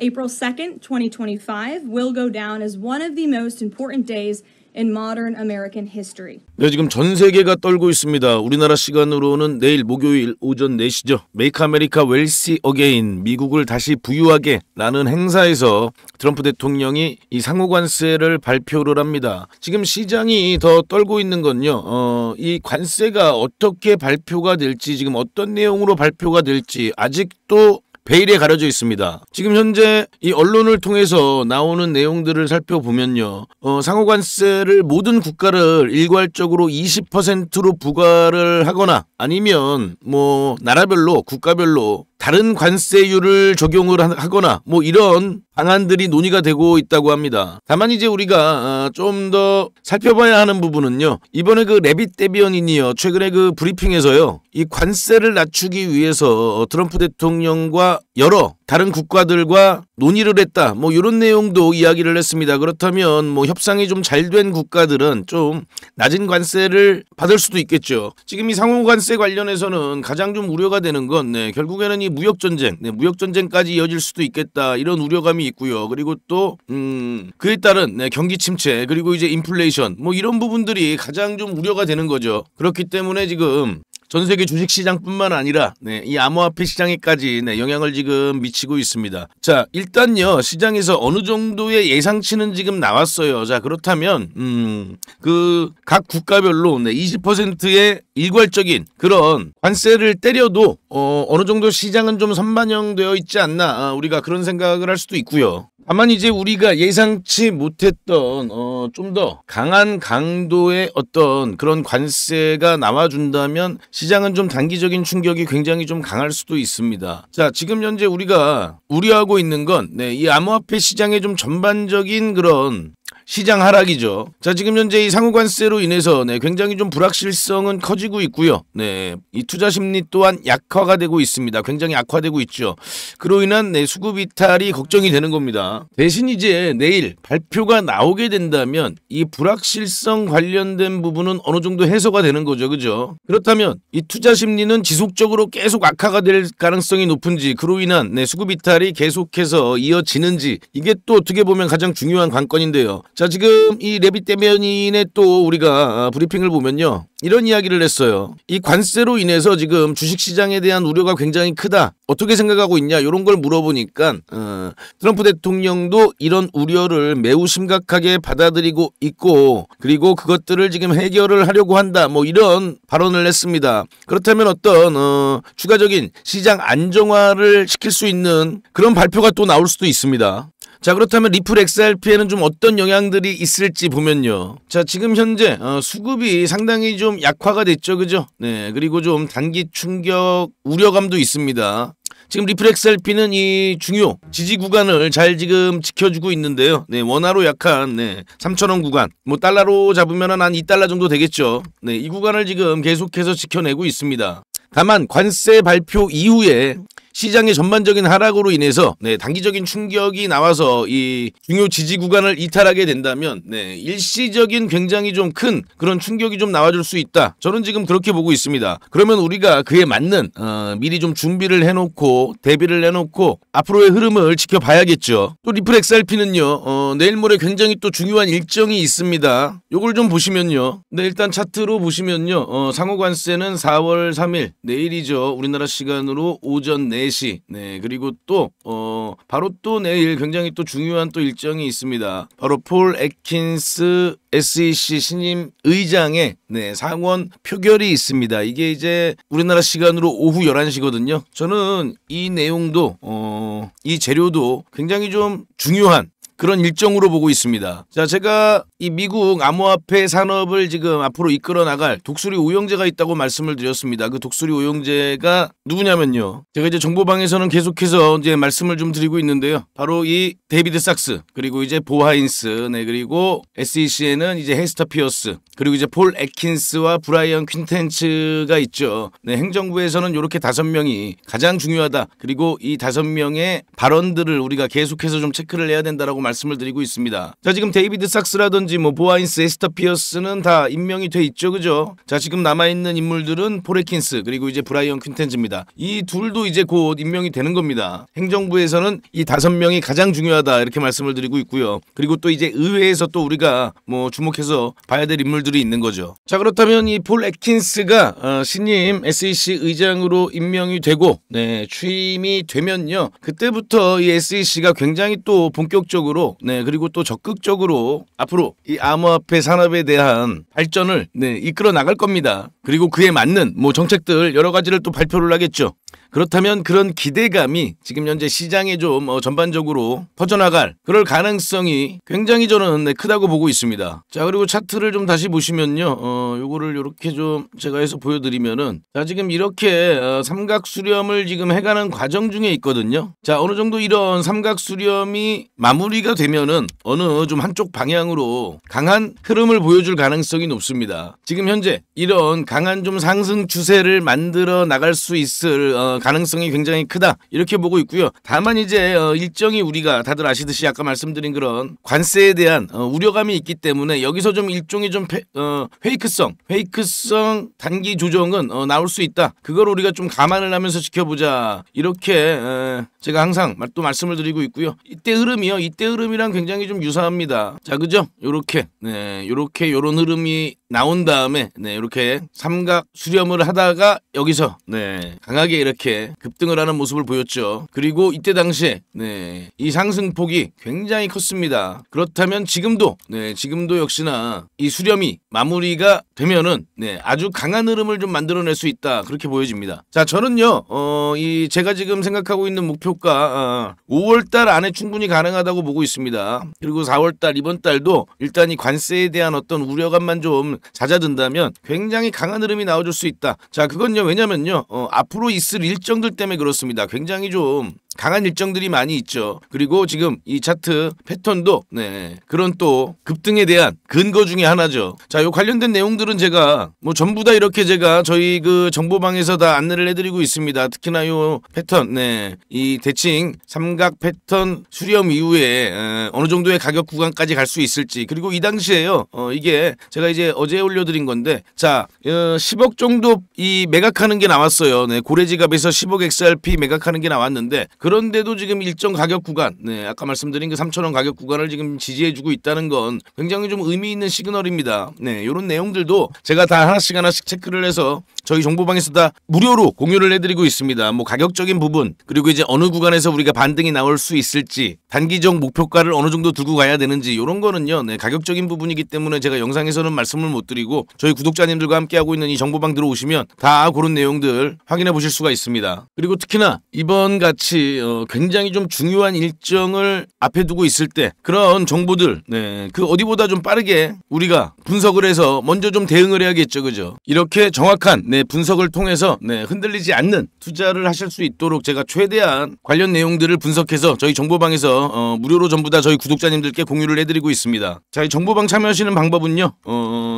April 2nd, 2025 will go down as one of the most important days in modern American history. 네, 지금 전 세계가 떨고 있습니다. 우리나라 시간으로는 내일 목요일 오전 4시죠. Make America Wealthy Again, 미국을 다시 부유하게 라는 행사에서 트럼프 대통령이 이 상호관세를 발표를 합니다. 지금 시장이 더 떨고 있는 건요. 이 관세가 어떻게 발표가 될지, 지금 어떤 내용으로 발표가 될지 아직도 베일에 가려져 있습니다. 지금 현재 이 언론을 통해서 나오는 내용들을 살펴보면요. 상호관세를 모든 국가를 일괄적으로 20%로 부과를 하거나 아니면 뭐 나라별로 국가별로 다른 관세율을 적용을 하거나 뭐 이런 방안들이 논의가 되고 있다고 합니다. 다만 이제 우리가 좀 더 살펴봐야 하는 부분은요. 이번에 그 레빗 대변인이요. 최근에 그 브리핑에서요. 이 관세를 낮추기 위해서 트럼프 대통령과 여러 다른 국가들과 논의를 했다. 뭐 이런 내용도 이야기를 했습니다. 그렇다면 뭐 협상이 좀 잘 된 국가들은 좀 낮은 관세를 받을 수도 있겠죠. 지금 이 상호관세 관련해서는 가장 좀 우려가 되는 건 결국에는 이 무역전쟁, 무역전쟁까지 이어질 수도 있겠다. 이런 우려감이 있고요. 그리고 또 그에 따른 경기 침체, 그리고 이제 인플레이션, 뭐 이런 부분들이 가장 좀 우려가 되는 거죠. 그렇기 때문에 지금 전 세계 주식시장뿐만 아니라 이 암호화폐 시장에까지 영향을 지금 미치고 있습니다. 자, 일단요 시장에서 어느 정도의 예상치는 지금 나왔어요. 자, 그렇다면 그 각 국가별로 20%의 일괄적인 그런 관세를 때려도 어느 정도 시장은 좀 선반영되어 있지 않나, 우리가 그런 생각을 할 수도 있고요. 다만 이제 우리가 예상치 못했던 좀 더 강한 강도의 어떤 그런 관세가 나와준다면 시장은 좀 단기적인 충격이 굉장히 좀 강할 수도 있습니다. 자, 지금 현재 우리가 우려하고 있는 건 이 암호화폐 시장의 좀 전반적인 그런 시장 하락이죠. 자, 지금 현재 이 상호관세로 인해서 굉장히 좀 불확실성은 커지고 있고요. 이 투자 심리 또한 약화가 되고 있습니다. 굉장히 악화되고 있죠. 그로 인한 수급 이탈이 걱정이 되는 겁니다. 대신 이제 내일 발표가 나오게 된다면 이 불확실성 관련된 부분은 어느 정도 해소가 되는 거죠. 그죠? 그렇다면 이 투자 심리는 지속적으로 계속 악화가 될 가능성이 높은지, 그로 인한 수급 이탈이 계속해서 이어지는지, 이게 또 어떻게 보면 가장 중요한 관건인데요. 자, 지금 이 레빗 대변인의 또 우리가 브리핑을 보면요. 이런 이야기를 했어요. 이 관세로 인해서 지금 주식시장에 대한 우려가 굉장히 크다. 어떻게 생각하고 있냐? 이런 걸 물어보니까 트럼프 대통령도 이런 우려를 매우 심각하게 받아들이고 있고, 그리고 그것들을 지금 해결을 하려고 한다. 뭐 이런 발언을 했습니다. 그렇다면 어떤 추가적인 시장 안정화를 시킬 수 있는 그런 발표가 또 나올 수도 있습니다. 자, 그렇다면 리플 XRP에는 좀 어떤 영향들이 있을지 보면요. 자, 지금 현재 수급이 상당히 좀 약화가 됐죠. 그죠? 그리고 좀 단기 충격 우려감도 있습니다. 지금 리플 XRP는 이 중요 지지 구간을 잘 지금 지켜주고 있는데요. 원화로 약한 3,000원 구간, 뭐 달러로 잡으면 한 2달러 정도 되겠죠. 이 구간을 지금 계속해서 지켜내고 있습니다. 다만 관세 발표 이후에 시장의 전반적인 하락으로 인해서 단기적인 충격이 나와서 이 중요 지지 구간을 이탈하게 된다면 일시적인 굉장히 좀 큰 그런 충격이 좀 나와줄 수 있다. 저는 지금 그렇게 보고 있습니다. 그러면 우리가 그에 맞는 미리 좀 준비를 해놓고 대비를 해놓고 앞으로의 흐름을 지켜봐야겠죠. 또 리플 XRP는요 내일 모레 굉장히 또 중요한 일정이 있습니다. 요걸 좀 보시면요. 일단 차트로 보시면요 상호관세는 4월 3일 내일이죠. 우리나라 시간으로 오전 4시. 그리고 또 바로 또 내일 굉장히 또 중요한 또 일정이 있습니다. 바로 폴 애킨스 SEC 신임 의장의 상원 표결이 있습니다. 이게 이제 우리나라 시간으로 오후 11시거든요. 저는 이 내용도 이 재료도 굉장히 좀 중요한 그런 일정으로 보고 있습니다. 자, 제가 이 미국 암호화폐 산업을 지금 앞으로 이끌어 나갈 독수리 오영재가 있다고 말씀을 드렸습니다. 그 독수리 오영재가 누구냐면요. 제가 이제 정보방에서는 계속해서 이제 말씀을 좀 드리고 있는데요. 바로 이 데이비드 sak스, 그리고 이제 보 하인스, 그리고 SEC에는 이제 헤스터 피어스, 그리고 이제 폴 애킨스와 브라이언 퀸텐츠가 있죠. 행정부에서는 이렇게 5명이 가장 중요하다. 그리고 이 5명의 발언들을 우리가 계속해서 좀 체크를 해야 된다라고 말씀을 드리고 있습니다. 자, 지금 데이비드 sak스라든지 나머지 뭐 보아인스, 에스터 피어스는 다 임명이 돼 있죠, 그죠? 자, 지금 남아있는 인물들은 폴 애킨스 그리고 이제 브라이언 퀸텐즈입니다. 이 둘도 이제 곧 임명이 되는 겁니다. 행정부에서는 이 5명이 가장 중요하다 이렇게 말씀을 드리고 있고요. 그리고 또 이제 의회에서 또 우리가 뭐 주목해서 봐야 될 인물들이 있는 거죠. 자, 그렇다면 이 폴 애킨스가 신임 SEC 의장으로 임명이 되고 취임이 되면요, 그때부터 이 SEC가 굉장히 또 본격적으로 그리고 또 적극적으로 앞으로 이 암호화폐 산업에 대한 발전을 이끌어 나갈 겁니다. 그리고 그에 맞는 뭐 정책들 여러 가지를 또 발표를 하겠죠. 그렇다면 그런 기대감이 지금 현재 시장에 좀 전반적으로 퍼져나갈 그럴 가능성이 굉장히 저는 크다고 보고 있습니다. 자, 그리고 차트를 좀 다시 보시면요, 요거를 요렇게 좀 제가 해서 보여드리면은, 자, 지금 이렇게 삼각 수렴을 지금 해가는 과정 중에 있거든요. 자, 어느 정도 이런 삼각 수렴이 마무리가 되면은 어느 좀 한쪽 방향으로 강한 흐름을 보여줄 가능성이 높습니다. 지금 현재 이런 강한 좀 상승 추세를 만들어 나갈 수 있을 가능성이 굉장히 크다 이렇게 보고 있고요. 다만 이제 일정이 우리가 다들 아시듯이 아까 말씀드린 그런 관세에 대한 우려감이 있기 때문에 여기서 좀 일종의 좀 페이크성 단기 조정은 나올 수 있다. 그걸 우리가 좀 감안을 하면서 지켜보자 이렇게 제가 항상 또 말씀을 드리고 있고요. 이때 흐름이요, 이때 흐름이랑 굉장히 좀 유사합니다. 자, 그죠? 요렇게 요런 흐름이 나온 다음에 이렇게 삼각 수렴을 하다가 여기서 강하게 이렇게 급등을 하는 모습을 보였죠. 그리고 이때 당시에 이 상승폭이 굉장히 컸습니다. 그렇다면 지금도 역시나 이 수렴이 마무리가 되면은 아주 강한 흐름을 좀 만들어낼 수 있다 그렇게 보여집니다. 자, 저는요 이 제가 지금 생각하고 있는 목표가 5월달 안에 충분히 가능하다고 보고 있습니다. 그리고 4월달 이번 달도 일단 이 관세에 대한 어떤 우려감만 좀 잦아든다면 굉장히 강한 흐름이 나와줄 수 있다. 자, 그건요, 왜냐면요 앞으로 있을 일정들 때문에 그렇습니다. 굉장히 좀 강한 일정들이 많이 있죠. 그리고 지금 이 차트 패턴도 그런 또 급등에 대한 근거 중에 하나죠. 자, 요 관련된 내용들은 제가 뭐 전부 다 이렇게 제가 저희 그 정보방에서 다 안내를 해드리고 있습니다. 특히나 요 패턴, 이 대칭 삼각 패턴 수렴 이후에 어느 정도의 가격 구간까지 갈 수 있을지, 그리고 이 당시에요 이게 제가 이제 어제 올려드린 건데, 자 10억 정도 이 매각하는 게 나왔어요. 고래지갑에서 10억 XRP 매각하는 게 나왔는데, 그런데도 지금 일정 가격 구간, 아까 말씀드린 그 3,000원 가격 구간을 지금 지지해주고 있다는 건 굉장히 좀 의미 있는 시그널입니다. 이런 내용들도 제가 다 하나씩 체크를 해서 저희 정보방에서 다 무료로 공유를 해드리고 있습니다. 뭐 가격적인 부분, 그리고 이제 어느 구간에서 우리가 반등이 나올 수 있을지, 단기적 목표가를 어느 정도 들고 가야 되는지, 이런 거는요 가격적인 부분이기 때문에 제가 영상에서는 말씀을 못 드리고 저희 구독자님들과 함께하고 있는 이 정보방 들어오시면 다 그런 내용들 확인해 보실 수가 있습니다. 그리고 특히나 이번 같이 굉장히 좀 중요한 일정을 앞에 두고 있을 때 그런 정보들, 그 어디보다 좀 빠르게 우리가 분석을 해서 먼저 좀 대응을 해야겠죠, 그죠? 이렇게 정확한 분석을 통해서 흔들리지 않는 투자를 하실 수 있도록 제가 최대한 관련 내용들을 분석해서 저희 정보방에서 무료로 전부 다 저희 구독자님들께 공유를 해드리고 있습니다. 자, 이 정보방 참여하시는 방법은요,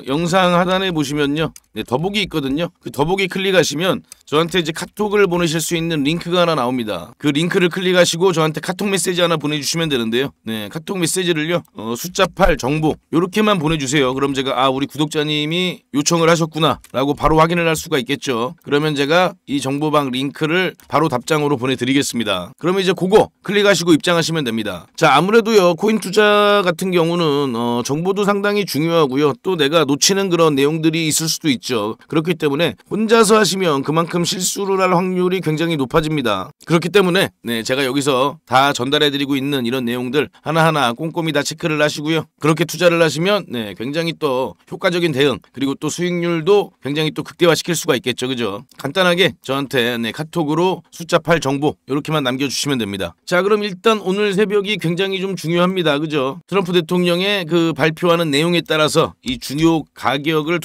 영상 하단에 보시면요 더보기 있거든요. 그 더보기 클릭하시면 저한테 이제 카톡을 보내실 수 있는 링크가 하나 나옵니다. 그 링크를 클릭하시고 저한테 카톡 메시지 하나 보내주시면 되는데요. 카톡 메시지를요 숫자 8 정보 요렇게만 보내주세요. 그럼 제가 우리 구독자님이 요청을 하셨구나 라고 바로 확인을 할 수가 있겠죠. 그러면 제가 이 정보방 링크를 바로 답장으로 보내드리겠습니다. 그러면 이제 그거 클릭하시고 입장하시면 됩니다. 자, 아무래도요 코인 투자 같은 경우는 정보도 상당히 중요하고요, 또 내가 놓치는 그런 내용들이 있을 수도 있죠. 그렇기 때문에 혼자서 하시면 그만큼 실수를 할 확률이 굉장히 높아집니다. 그렇기 때문에 제가 여기서 다 전달해드리고 있는 이런 내용들 하나하나 꼼꼼히 다 체크를 하시고요. 그렇게 투자를 하시면 굉장히 또 효과적인 대응, 그리고 또 수익률도 굉장히 또 극대화시킬 수가 있겠죠, 그죠? 간단하게 저한테 카톡으로 숫자 8 정보 이렇게만 남겨주시면 됩니다. 자, 그럼 일단 오늘 새벽이 굉장히 좀 중요합니다, 그죠? 트럼프 대통령의 그 발표하는 내용에 따라서 이 중요 가격을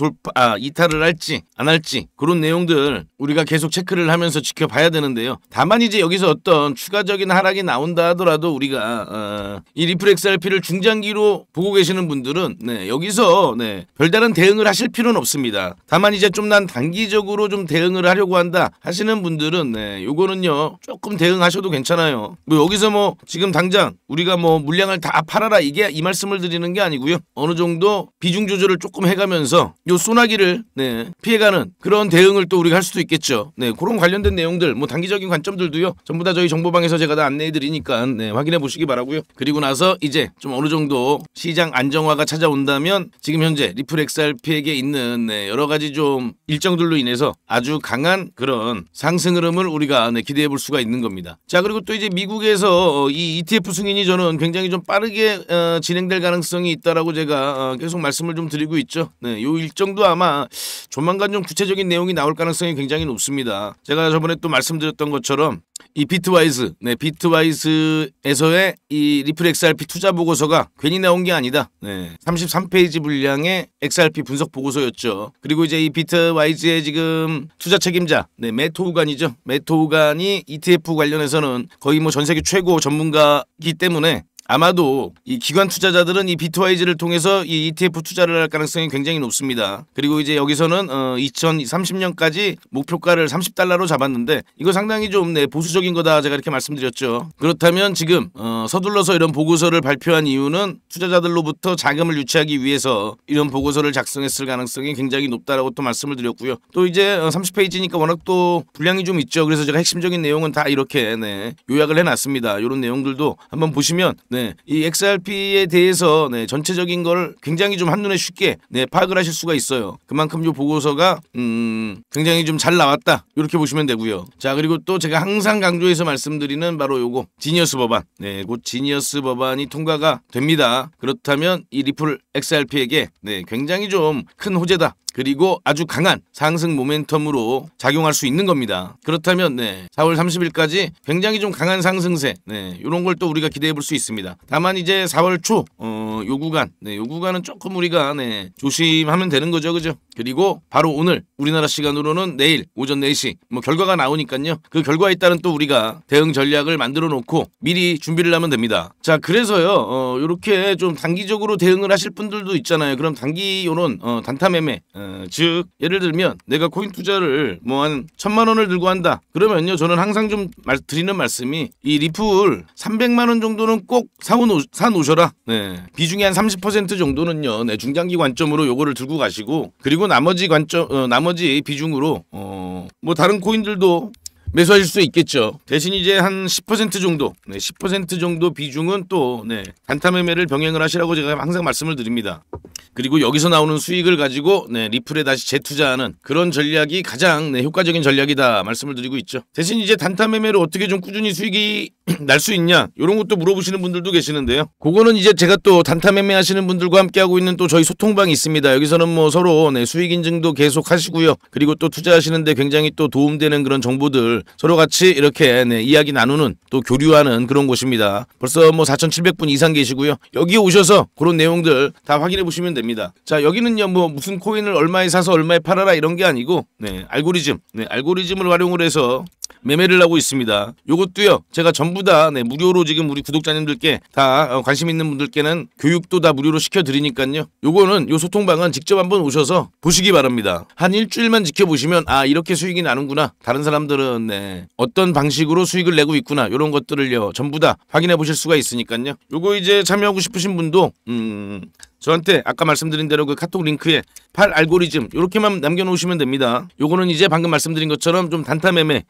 이탈을 할지 안 할지 그런 내용들 우리가 계속 체크를 하면서 지켜봐야 되는데요. 다만 이제 여기서 어떤 추가적인 하락이 나온다 하더라도 우리가 이 리플 XRP를 중장기로 보고 계시는 분들은 여기서 별다른 대응을 하실 필요는 없습니다. 다만 이제 좀 난 단기적으로 좀 대응을 하려고 한다 하시는 분들은 요거는요 조금 대응하셔도 괜찮아요. 뭐 여기서 뭐 지금 당장 우리가 뭐 물량을 다 팔아라 이게 이 말씀을 드리는 게 아니고요. 어느 정도 비중 조절을 조금 해가면서 요 소나기를 피해가는 그런 대응을 또 우리가 할 수도 있겠죠. 그런 관련된 내용들 뭐 단기적인 관점들도요 전부 다 저희 정보방에서 제가 다 안내해 드리니까 확인해 보시기 바라고요. 그리고 나서 이제 좀 어느 정도 시장 안정화가 찾아온다면 지금 현재 리플 XRP에게 있는 여러 가지 좀 일정들로 인해서 아주 강한 그런 상승 흐름을 우리가 기대해 볼 수가 있는 겁니다. 자, 그리고 또 이제 미국에서 이 ETF 승인이 저는 굉장히 좀 빠르게 진행될 가능성이 있다라고 제가 계속 말씀을 좀 드리고 있죠. 요 일정도 아마 조만간 좀 구체적인 내용이 나올 가능성이 굉장히 높습니다. 제가 저번에 또 말씀드렸던 것처럼 이 비트와이즈, 비트와이즈에서의 이 리플 XRP 투자 보고서가 괜히 나온 게 아니다. 33페이지 분량의 XRP 분석 보고서였죠. 그리고 이제 이 비트와이즈의 지금 투자 책임자, 매트 호간이죠. 매트 호간이 ETF 관련해서는 거의 뭐 전 세계 최고 전문가이기 때문에 아마도 이 기관 투자자들은 이 비트와이즈를 통해서 이 ETF 투자를 할 가능성이 굉장히 높습니다. 그리고 이제 여기서는 2030년까지 목표가를 $30로 잡았는데 이거 상당히 좀 보수적인 거다 제가 이렇게 말씀드렸죠. 그렇다면 지금 서둘러서 이런 보고서를 발표한 이유는 투자자들로부터 자금을 유치하기 위해서 이런 보고서를 작성했을 가능성이 굉장히 높다라고 또 말씀을 드렸고요. 또 이제 30페이지니까 워낙 또 분량이 좀 있죠. 그래서 제가 핵심적인 내용은 다 이렇게 요약을 해놨습니다. 이런 내용들도 한번 보시면 이 XRP에 대해서 전체적인 걸 굉장히 좀 한눈에 쉽게 파악을 하실 수가 있어요. 그만큼 이 보고서가 굉장히 좀 잘 나왔다 이렇게 보시면 되고요. 자, 그리고 또 제가 항상 강조해서 말씀드리는 바로 요거 지니어스 법안. 곧 지니어스 법안이 통과가 됩니다. 그렇다면 이 리플 XRP에게 굉장히 좀 큰 호재다. 그리고 아주 강한 상승 모멘텀으로 작용할 수 있는 겁니다. 그렇다면 4월 30일까지 굉장히 좀 강한 상승세 이런 걸 또 우리가 기대해 볼 수 있습니다. 다만 이제 4월 초 요 구간 요 구간은 조금 우리가 조심하면 되는 거죠. 그죠? 그리고 바로 오늘 우리나라 시간으로는 내일 오전 4시 뭐 결과가 나오니까요. 그 결과에 따른 또 우리가 대응 전략을 만들어 놓고 미리 준비를 하면 됩니다. 자, 그래서요. 요렇게 좀 단기적으로 대응을 하실 분들도 있잖아요. 그럼 단기요는 단타 매매 즉 예를 들면 내가 코인 투자를 뭐 한 1,000만 원을 들고 한다. 그러면요 저는 항상 좀 드리는 말씀이 이 리플 300만 원 정도는 꼭 사놓으셔라. 비중이 한 30% 정도는요 중장기 관점으로 요거를 들고 가시고 그리고 나머지 나머지 비중으로 뭐 다른 코인들도 매수하실 수 있겠죠. 대신 이제 한 10% 정도, 10% 정도 비중은 또 단타 매매를 병행을 하시라고 제가 항상 말씀을 드립니다. 그리고 여기서 나오는 수익을 가지고 리플에 다시 재투자하는 그런 전략이 가장 효과적인 전략이다 말씀을 드리고 있죠. 대신 이제 단타 매매로 어떻게 좀 꾸준히 수익이 날 수 있냐 이런 것도 물어보시는 분들도 계시는데요. 그거는 이제 제가 또 단타 매매 하시는 분들과 함께 하고 있는 또 저희 소통방이 있습니다. 여기서는 뭐 서로 수익 인증도 계속 하시고요. 그리고 또 투자하시는데 굉장히 또 도움되는 그런 정보들 서로 같이 이렇게 이야기 나누는 또 교류하는 그런 곳입니다. 벌써 뭐 4,700분 이상 계시고요. 여기 오셔서 그런 내용들 다 확인해 보시면 됩니다. 자, 여기는요 뭐 무슨 코인을 얼마에 사서 얼마에 팔아라 이런 게 아니고 알고리즘을 활용을 해서 매매를 하고 있습니다. 요것도요 제가 전부 다 무료로 지금 우리 구독자님들께 다 관심 있는 분들께는 교육도 다 무료로 시켜드리니까요. 요거는 요 소통방은 직접 한번 오셔서 보시기 바랍니다. 한 일주일만 지켜보시면 아 이렇게 수익이 나는구나. 다른 사람들은 어떤 방식으로 수익을 내고 있구나. 요런 것들을요 전부 다 확인해 보실 수가 있으니까요. 요거 이제 참여하고 싶으신 분도 저한테 아까 말씀드린 대로 그 카톡 링크에 팔 알고리즘 이렇게만 남겨놓으시면 됩니다. 요거는 이제 방금 말씀드린 것처럼 좀 단타 매매,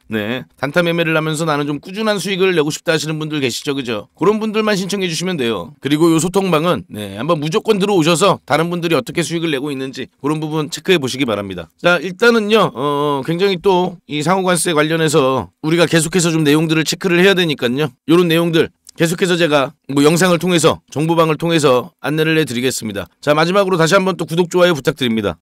단타 매매를 하면서 나는 좀 꾸준한 수익을 내고 싶다 하시는 분들 계시죠, 그죠? 그런 분들만 신청해 주시면 돼요. 그리고 요 소통방은 한번 무조건 들어오셔서 다른 분들이 어떻게 수익을 내고 있는지 그런 부분 체크해 보시기 바랍니다. 자, 일단은요, 굉장히 또 이 상호관세 관련해서 우리가 계속해서 좀 내용들을 체크를 해야 되니까요. 요런 내용들. 계속해서 제가 뭐 영상을 통해서 정보방을 통해서 안내를 해드리겠습니다. 자, 마지막으로 다시 한번 또 구독, 좋아요 부탁드립니다.